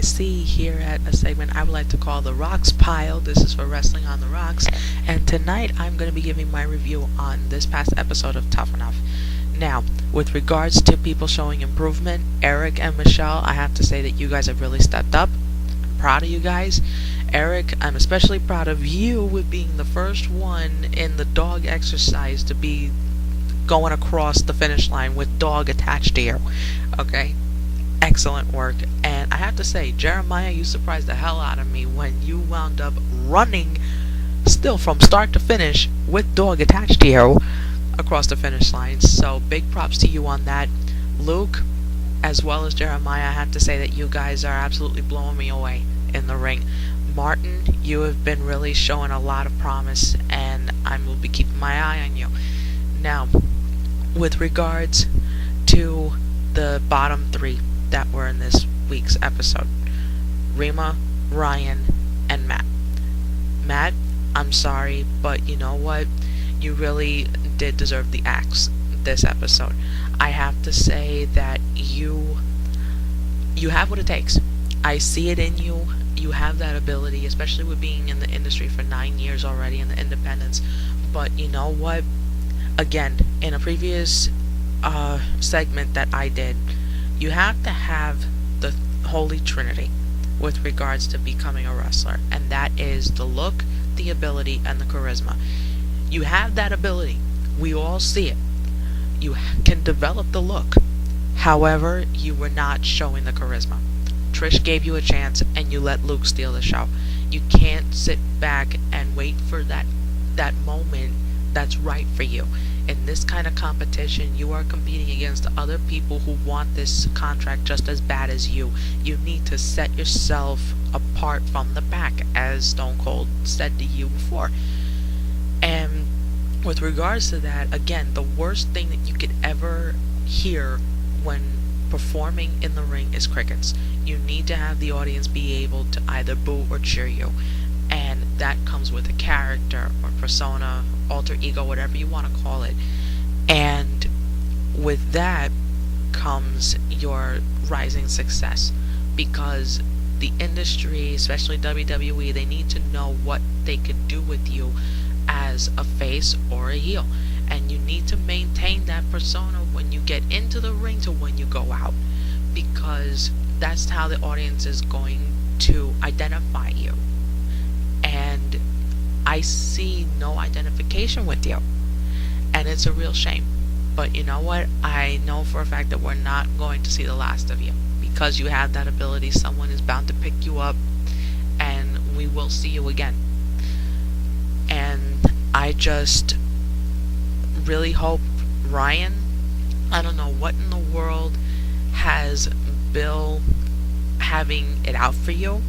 see here at a segment I would like to call the Rocks Pile. This is for Wrestling on the Rocks, and tonight I'm going to be giving my review on this past episode of Tough Enough. Now, with regards to people showing improvement, Eric and Michelle, I have to say that you guys have really stepped up. I'm proud of you guys. Eric, I'm especially proud of you with being the first one in the dog exercise to be going across the finish line with dog attached to you. Okay? Excellent work. And I have to say, Jeremiah, you surprised the hell out of me when you wound up running still from start to finish with dog attached to you across the finish line. So big props to you on that. Luke, as well as Jeremiah, I have to say that you guys are absolutely blowing me away in the ring. Martin, you have been really showing a lot of promise, and I will be keeping my eye on you. Now, with regards to the bottom three that were in this week's episode, Rima, Ryan, and Matt. Matt, I'm sorry, but you know what? You really did deserve the axe this episode. I have to say that you have what it takes. I see it in you. You have that ability, especially with being in the industry for 9 years already in the independents. But you know what? Again, in a previous segment that I did, you have to have the Holy Trinity with regards to becoming a wrestler, and that is the look, the ability, and the charisma. You have that ability. We all see it. You can develop the look. However, you were not showing the charisma. Trish gave you a chance, and you let Luke steal the show. You can't sit back and wait for that moment that's right for you. In this kind of competition, you are competing against other people who want this contract just as bad as you. You need to set yourself apart from the pack, as Stone Cold said to you before. And with regards to that, again, the worst thing that you could ever hear when performing in the ring is crickets. You need to have the audience be able to either boo or cheer you. And that comes with a character or persona, alter ego, whatever you want to call it. And with that comes your rising success, because the industry, especially WWE, they need to know what they could do with you as a face or a heel. And you need to maintain that persona when you get into the ring to when you go out, because that's how the audience is going to identify you. And I see no identification with you, and it's a real shame. But you know what? I know for a fact that we're not going to see the last of you, because you have that ability. Someone is bound to pick you up, and we will see you again. And I just really hope Ryan, I don't know what in the world has Bill having it out for you,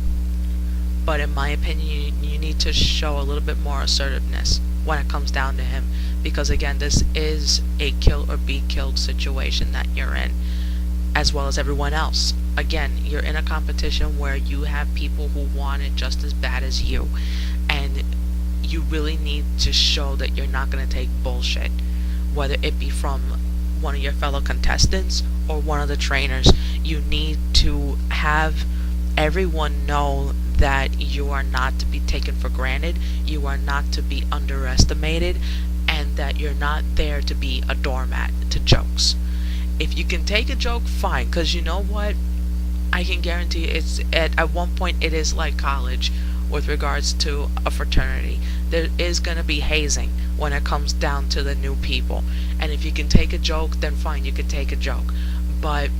but in my opinion, you need to show a little bit more assertiveness when it comes down to him, because again, this is a kill or be killed situation that you're in, as well as everyone else. Again, you're in a competition where you have people who want it just as bad as you, and you really need to show that you're not going to take bullshit, whether it be from one of your fellow contestants or one of the trainers. You need to have everyone know that you are not to be taken for granted, you are not to be underestimated, and that you're not there to be a doormat to jokes. If you can take a joke, fine, because you know what? I can guarantee it's at one point it is like college with regards to a fraternity. There is going to be hazing when it comes down to the new people. And if you can take a joke, then fine, you can take a joke. But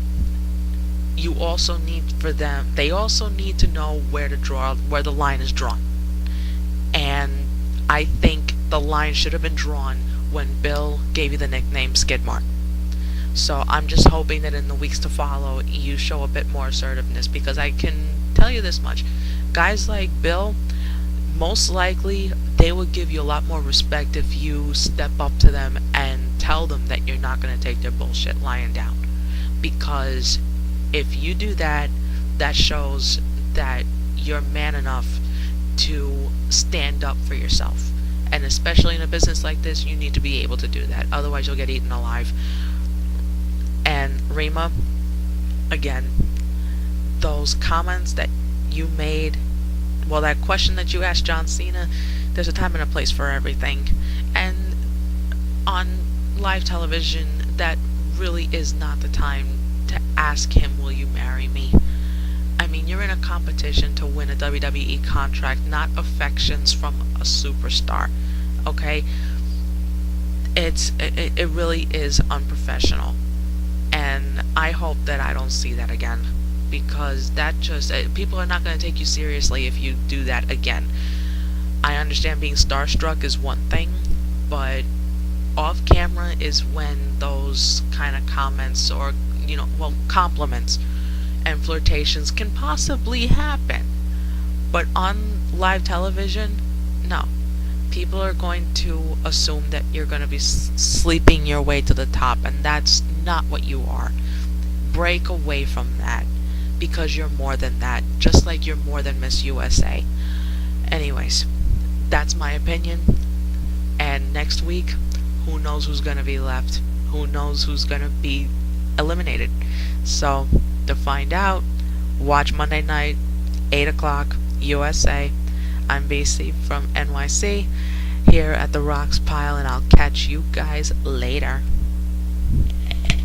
you also need they also need to know where the line is drawn. And I think the line should have been drawn when Bill gave you the nickname Skidmark. So I'm just hoping that in the weeks to follow, you show a bit more assertiveness, because I can tell you this much. Guys like Bill, most likely they will give you a lot more respect if you step up to them and tell them that you're not going to take their bullshit lying down. Because if you do that, that shows that you're man enough to stand up for yourself. And especially in a business like this, you need to be able to do that. Otherwise, you'll get eaten alive. And Rima, again, those comments that you made, well, that question that you asked John Cena, there's a time and a place for everything. And on live television, that really is not the time to ask him, will you marry me? I mean, you're in a competition to win a WWE contract, not affections from a superstar. Okay? It really is unprofessional. And I hope that I don't see that again, because that just people are not going to take you seriously if you do that again. I understand being starstruck is one thing, but off camera is when those kind of comments, or compliments and flirtations can possibly happen. But on live television, no. People are going to assume that you're going to be sleeping your way to the top, and that's not what you are. Break away from that, because you're more than that, just like you're more than Miss USA. Anyways, that's my opinion. And next week, who knows who's going to be left? Who knows who's going to be eliminated? So, to find out, watch Monday night, 8 o'clock, USA. I'm BC from NYC, here at the Rocks Pile, and I'll catch you guys later.